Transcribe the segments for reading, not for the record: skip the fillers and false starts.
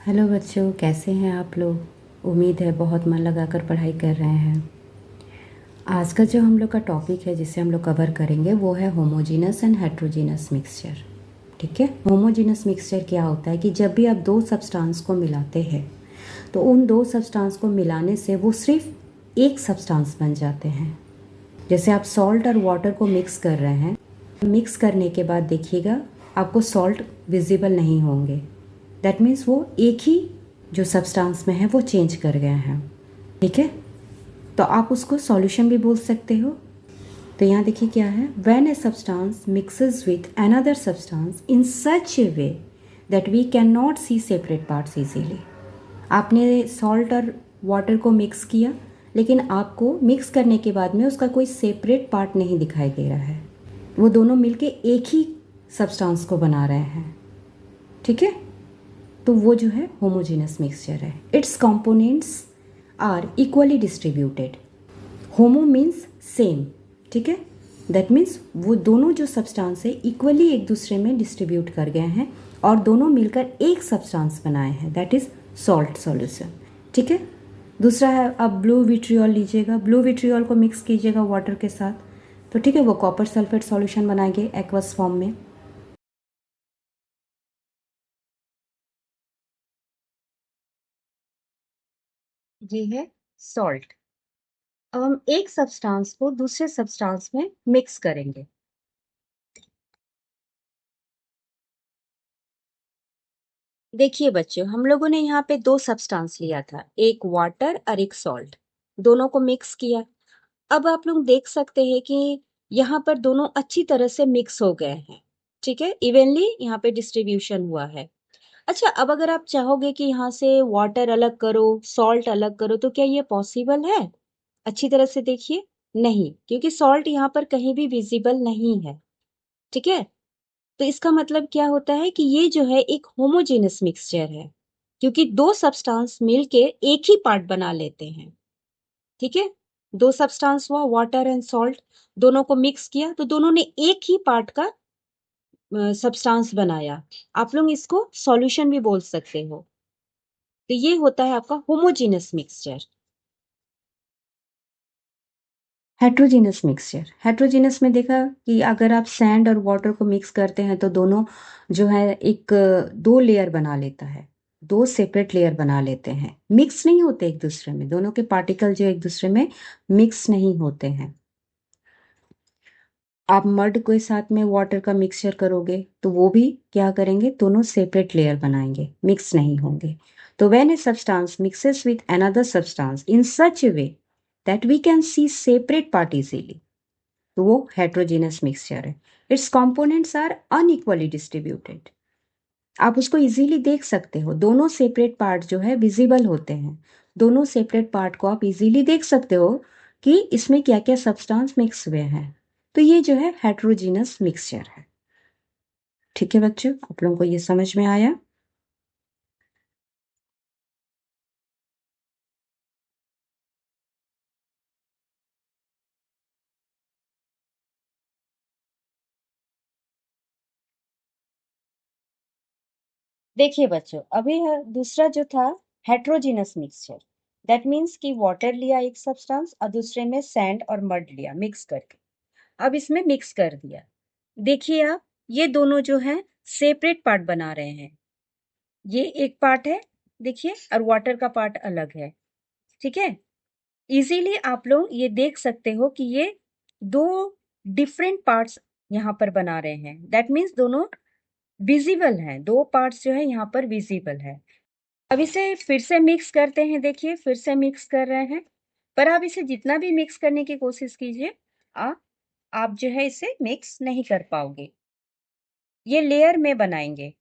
Hello बच्चों, कैसे हैं आप लोग। उम्मीद है बहुत मन लगाकर पढ़ाई कर रहे हैं। आज का जो हम लोग का टॉपिक है जिसे हम लोग कवर करेंगे वो है होमोजीनस एंड हेट्रोजीनस मिक्सचर। ठीक है। होमोजीनस मिक्सचर क्या होता है कि जब भी आप दो सब्सटेंस को मिलाते हैं तो उन दो सब्सटेंस को मिलाने से वो सिर्फ एक सब्सटेंस बन जाते हैं। जैसे आप सॉल्ट और वाटर को मिक्स कर रहे हैं, मिक्स करने के बाद देखिएगा आपको सॉल्ट विजिबल नहीं होंगे। दैट मीन्स वो एक ही जो सब्सटेंस में है वो चेंज कर गए हैं। ठीक है। तो आप उसको सॉल्यूशन भी बोल सकते हो। तो यहाँ देखिए क्या है, when a substance mixes with another substance in such a way that we can not see separate parts easily. आपने सॉल्ट और वाटर को मिक्स किया, लेकिन आपको मिक्स करने के बाद में उसका कोई सेपरेट पार्ट नहीं दिखाई दे रहा है। वो दोनों मिलके एक ही सब्सटेंस को बना रहे हैं। ठीक है। तो वो जो है होमोजेनस मिक्सचर है। Its components are equally distributed. Homo means same. ठीक है। दैट मीन्स वो दोनों जो सब्सटेंस है इक्वली एक दूसरे में डिस्ट्रीब्यूट कर गए हैं और दोनों मिलकर एक सब्सटेंस बनाए हैं, दैट इज सॉल्ट सॉल्यूशन। ठीक है। दूसरा है, आप ब्लू विट्रियोल लीजिएगा, ब्लू विट्रियोल को मिक्स कीजिएगा वाटर के साथ, तो ठीक है वो कॉपर सल्फेट सॉल्यूशन बनाएंगे एक्वस फॉर्म में। ये है सॉल्ट। अब हम एक सब्सटेंस को दूसरे सब्सटेंस में मिक्स करेंगे। देखिए बच्चों, हम लोगों ने यहाँ पे दो सब्सटेंस लिया था, एक वाटर और एक सॉल्ट। दोनों को मिक्स किया। अब आप लोग देख सकते हैं कि यहाँ पर दोनों अच्छी तरह से मिक्स हो गए हैं। ठीक है, इवनली यहाँ पे डिस्ट्रीब्यूशन हुआ है। अच्छा, अब अगर आप चाहोगे कि यहाँ से वाटर अलग करो, सॉल्ट अलग करो, तो क्या ये पॉसिबल है? अच्छी तरह से देखिए, नहीं, क्योंकि सॉल्ट यहाँ पर कहीं भी विजिबल नहीं है। ठीक है। तो इसका मतलब क्या होता है कि ये जो है एक होमोजेनस मिक्सचर है, क्योंकि दो सब्सटेंस मिलके एक ही पार्ट बना लेते हैं। ठीक है। दो सब्सटेंस हुआ वाटर एंड सॉल्ट, दोनों को मिक्स किया तो दोनों ने एक ही पार्ट का सब्सटेंस बनाया। आप लोग इसको सॉल्यूशन भी बोल सकते हो। तो ये होता है आपका homogeneous mixture. Heterogeneous mixture, heterogeneous में देखा कि अगर आप सैंड और वाटर को मिक्स करते हैं तो दोनों जो है एक दो लेयर बना लेता है, दो सेपरेट लेयर बना लेते हैं। मिक्स नहीं होते एक दूसरे में, दोनों के पार्टिकल जो एक दूसरे में मिक्स नहीं होते हैं। आप मड के साथ में वाटर का मिक्सचर करोगे तो वो भी क्या करेंगे, दोनों सेपरेट लेयर बनाएंगे, मिक्स नहीं होंगे। तो when a substance mixes with another substance in such a way that we can see separate part easily, तो वो हेट्रोजीनस मिक्सचर है। Its components are unequally distributed. आप उसको इजीली देख सकते हो, दोनों सेपरेट पार्ट जो है विजिबल होते हैं। दोनों सेपरेट पार्ट को आप इजीली देख सकते हो कि इसमें क्या क्या सब्सटेंस मिक्स हुए हैं। तो ये जो है हेट्रोजीनस मिक्सचर है। ठीक है बच्चों, आप लोगों को ये समझ में आया। देखिए बच्चों, अभी दूसरा जो था हेट्रोजीनस मिक्सचर, दैट मीन्स कि वाटर लिया एक सब्सटेंस और दूसरे में सैंड और मड लिया मिक्स करके, अब इसमें मिक्स कर दिया। देखिए आप, ये दोनों जो है सेपरेट पार्ट बना रहे हैं। ये एक पार्ट है, देखिए, और वाटर का पार्ट अलग है। ठीक है। इजीली आप लोग ये देख सकते हो कि ये दो डिफरेंट पार्ट्स यहाँ पर बना रहे हैं। दैट मीन्स दोनों विजिबल हैं, दो पार्ट्स जो है यहाँ पर विजिबल है। अब इसे फिर से मिक्स करते हैं। देखिए, फिर से मिक्स कर रहे हैं, पर आप इसे जितना भी मिक्स करने की कोशिश कीजिए, आप आप जो है इसे मिक्स नहीं कर पाओगे। ये लेयर में बनाएंगे।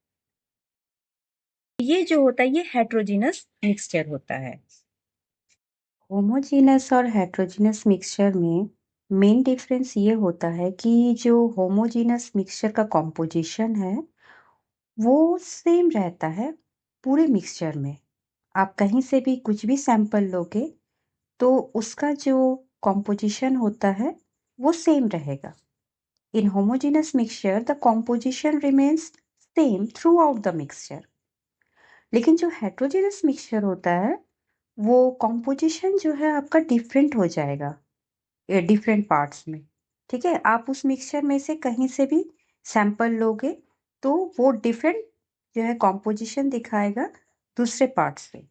ये जो होता है ये हेट्रोजीनस मिक्सचर होता है। होमोजीनस और हेट्रोजीनस मिक्सचर में मेन डिफरेंस ये होता है कि जो होमोजीनस मिक्सचर का कॉम्पोजिशन है वो सेम रहता है पूरे मिक्सचर में। आप कहीं से भी कुछ भी सैंपल लोगे तो उसका जो कॉम्पोजिशन होता है वो सेम रहेगा। In homogeneous mixture the composition remains same throughout the mixture. लेकिन जो हेट्रोजीनियस मिक्सचर होता है वो कॉम्पोजिशन जो है आपका डिफरेंट हो जाएगा डिफरेंट पार्ट्स में। ठीक है, आप उस मिक्सचर में से कहीं से भी सैंपल लोगे तो वो डिफरेंट जो है कॉम्पोजिशन दिखाएगा दूसरे पार्ट्स में।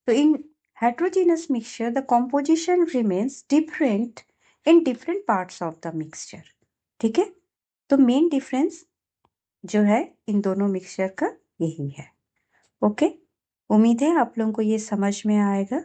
तो इन heterogeneous mixture the composition remains different in different parts of the mixture। ठीक है, तो मेन डिफरेंस जो है इन दोनों मिक्सचर का यही है। ओके, उम्मीद है आप लोगों को ये समझ में आएगा।